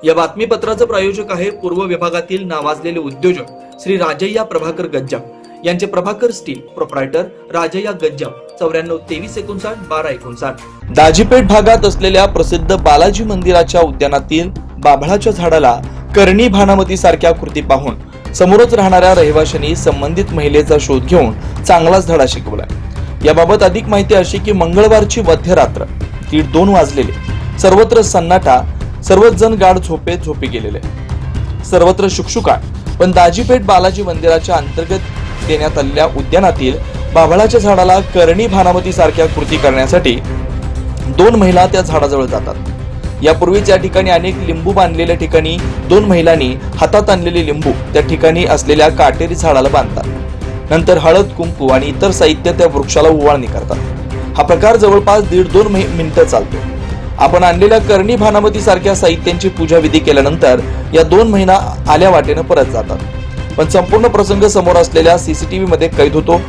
या बातमीपत्राचं प्रायोजक आहे पूर्व विभागातील नावाजलेले उद्योजक श्री राजय्या प्रभाकर गज्जाम यांचे प्रभाकर स्टील प्रोप्रायटर राजय्या गज्जाम 94 2359 1259. दाजीपेठ भागात असलेल्या प्रसिद्ध बालाजी मंदिराच्या उद्यानातील बाभळाच्या झाडाला करणी भानामती सारख्या कृती पाहून समोरच राहणाऱ्या रहिवाशांनी संबंधित महिलेचा शोध घेऊन चांगलाच धडा शिकवला. याबाबत अधिक माहिती अशी की मंगळवारची मध्यरात्र 1:30 वाजलेले, सर्वत्र सन्नाटा, सर्वच जण गाढ झोपी गेलेले, सर्वत्र शुकशुकाट. पण दाजीपेठ बालाजी मंदिराच्या अंतर्गत देण्यात आलेल्या उद्यानातील बाभळाच्या झाडाला करणी भानामती सारख्या कृती करण्यासाठी 2 महिला त्या झाडाजवळ जातात. यापूर्वीच या ठिकाणी अनेक लिंबू बांधलेल्या ठिकाणी 2 महिलांनी हातात आणलेले लिंबू त्या ठिकाणी असलेल्या काटेरी झाडाला बांधतात. नंतर हळद, कुंकू आणि इतर साहित्य त्या वृक्षाला ओवाळणी करतात. हा प्रकार जवळपास 1.5-2 मिनिटं चालतो. आपण आणलेल्या करणी भानामती सारख्या साहित्यांची पूजा विधी केल्यानंतर या 2 महिला आल्या वाटेनं परत जातात. पण संपूर्ण प्रसंग समोर असलेल्या सीसीटीव्ही मध्ये कैद होतो.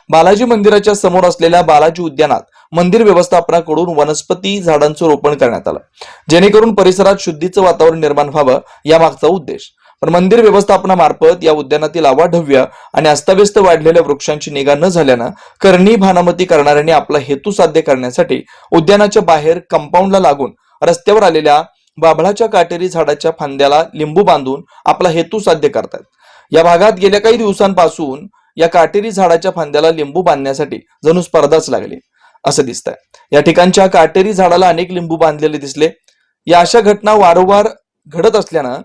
बालाजी मंदिराच्या समोर असलेल्या बालाजी उद्यानात मंदिर व्यवस्थापनाकडून वनस्पती झाडांचं रोपण करण्यात आलं, जेणेकरून परिसरात शुद्धीचं वातावरण निर्माण व्हावं, या मागचा उद्देश. पण मंदिर व्यवस्थापनामार्फत या उद्यानातील अवाढव्य आणि अस्ताव्यस्त वाढलेल्या वृक्षांची निगा न झाल्यानं करणी भानामती करणाऱ्यांनी आपला हेतू साध्य करण्यासाठी उद्यानाच्या बाहेर कंपाऊंडला लागून रस्त्यावर आलेल्या बाभळाच्या काटेरी झाडाच्या फांद्याला लिंबू बांधून आपला हेतू साध्य करतात. या भागात गेल्या काही दिवसांपासून या काटेरी झाडाच्या फांद्याला लिंबू बांधण्यासाठी जणू स्पर्धाच लागली असं दिसतंय. या ठिकाणच्या काटेरी झाडाला अनेक लिंबू बांधलेले दिसले. या अशा घटना वारंवार घडत असल्यानं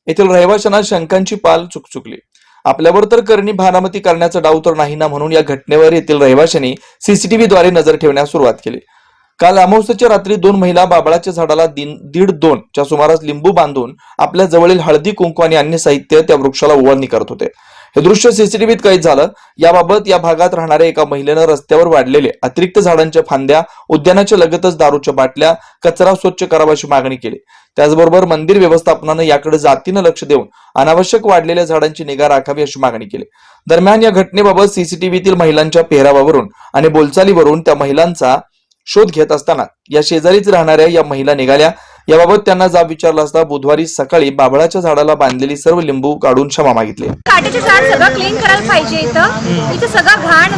येथील रहिवाशांना शंकांची पाल चुकचुकली. आपल्यावर तर करणी भानामती करण्याचा डाव तर नाही ना, म्हणून या घटनेवर येथील रहिवाशांनी सीसीटीव्ही द्वारे नजर ठेवण्यास सुरुवात केली. काल अमावस्येच्या रात्री 2 महिला बाभळाच्या झाडाला 1:30 च्या सुमारास लिंबू बांधून आपल्या जवळील हळदी, कुंकू आणि अन्य साहित्य त्या वृक्षाला ओवाळणी करत होते. हे दृश्य सीसीटीव्हीत कैद झालं. याबाबत या भागात राहणाऱ्या एका महिलेनं रस्त्यावर वाढलेले अतिरिक्त झाडांच्या फांद्या, उद्यानाच्या लगतच दारूच्या बाटल्या, कचरा स्वच्छ करावाची मागणी केली. त्याचबरोबर मंदिर व्यवस्थापनानं याकडे जातीनं लक्ष देऊन अनावश्यक वाढलेल्या झाडांची निगा राखावी अशी मागणी केली. दरम्यान या घटनेबाबत सीसीटीव्हीतील महिलांच्या पेहरावावरून आणि बोलचालीवरून त्या महिलांचा शोध घेत असताना या शेजारीच राहणाऱ्या या महिला निघाल्या. याबाबत त्यांना जाब विचारला असता बुधवारी सकाळी बाभळाच्या झाडाला बांधलेली सर्व लिंबू काढून क्षमा मागितली. काटेचे झाड सगळं क्लीन करायला पाहिजे. इथं सगळं घाण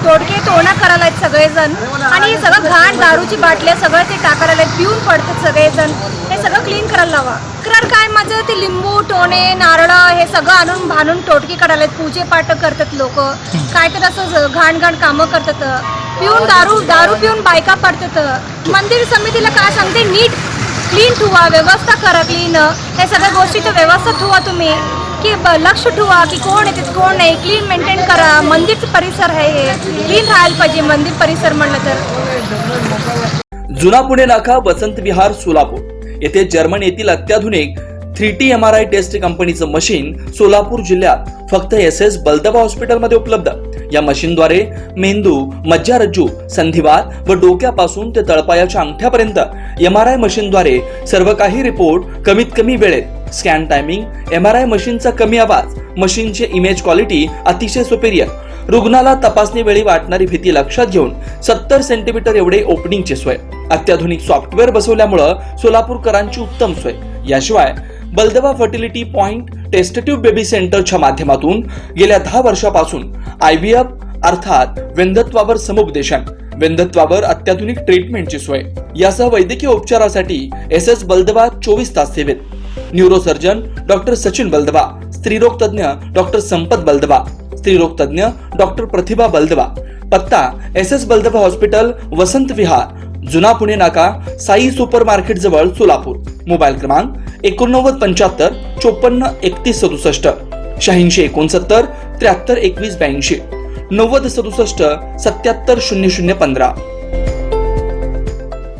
तोडके तोडा करायला आहेत सगळेजण, आणि हे सगळं घाण दारूची बाटल्या सगळं ते टाकायला पिऊन पडतात सगळेजण. हे सगळं क्लीन करायला लावा. तक्रार काय माझं ते लिंबू, टोणे, नारळ हे सगळं आणून भानून टोटके काढायला पूजे पाठ करतात लोक. काय तर असं घाण घाण कामं करतात. पिऊन दारू पिऊन बायका पडतात. मंदिर समितीला काय सांगते, नीट क्लीन ठेवा, व्यवस्था करा क्लीन. हे सगळ्या गोष्टीचं व्यवस्था ठेवा तुम्ही, की लक्ष ठेवा की कोण येते कोण नाही. क्लीन मेंटेन करा. मंदिरचं परिसर आहे हे क्लीन राहायला पाहिजे. मंदिर परिसर म्हणलं तर जुना पुणे नाका, वसंत विहार, सोलापूर येथे जर्मन येथील अत्याधुनिक 3T MRI टेस्ट कंपनीचं मशीन सोलापूर जिल्ह्यात फक्त SS बलदबा हॉस्पिटलमध्ये उपलब्ध. या मशीनद्वारे मेंदू, मज्जारज्जू, संधिवात व डोक्यापासून ते तळपायाच्या अंगठ्यापर्यंत MRI मशीनद्वारे सर्व काही रिपोर्ट कमीत कमी वेळेत, स्कॅन टायमिंग, MRI मशीनचा कमी आवाज, मशीनचे इमेज क्वालिटी अतिशय सुपेरियर, रुग्णाला तपासणी वेळी वाटणारी भीती लक्षात घेऊन 70 सेंटीमीटर एवढे ओपनिंगची सोय, अत्याधुनिक सॉफ्टवेअर बसवल्यामुळे सोलापूरकरांची उत्तम सोय. याशिवाय बलदवा फर्टिलिटी पॉइंट टेस्टेटिव्ह बेबी सेंटरच्या माध्यमातून गेल्या 10 वर्षापासून IVF अर्थात वेंधत्वावर समुपदेशन, वेंधत्वावर अत्याधुनिक ट्रीटमेंटची सोय, यासह वैद्यकीय उपचारासाठी SS बलदवा 24 तास सेवेत. न्यूरोसर्जन डॉक्टर सचिन बलदवा, स्त्रीरोग तज्ञ डॉक्टर संपत बलदवा, स्त्रीरोग तज्ञ डॉक्टर प्रतिभा बलदवा. पत्ता SS बलदवा हॉस्पिटल, वसंत विहार, जुना पुणे नाका, साई सुपर मार्केट जवळ, सोलापूर. मोबाईल क्रमांक 8975 54 31 67, 86 69 73 21 82, 90 67 77 00 15.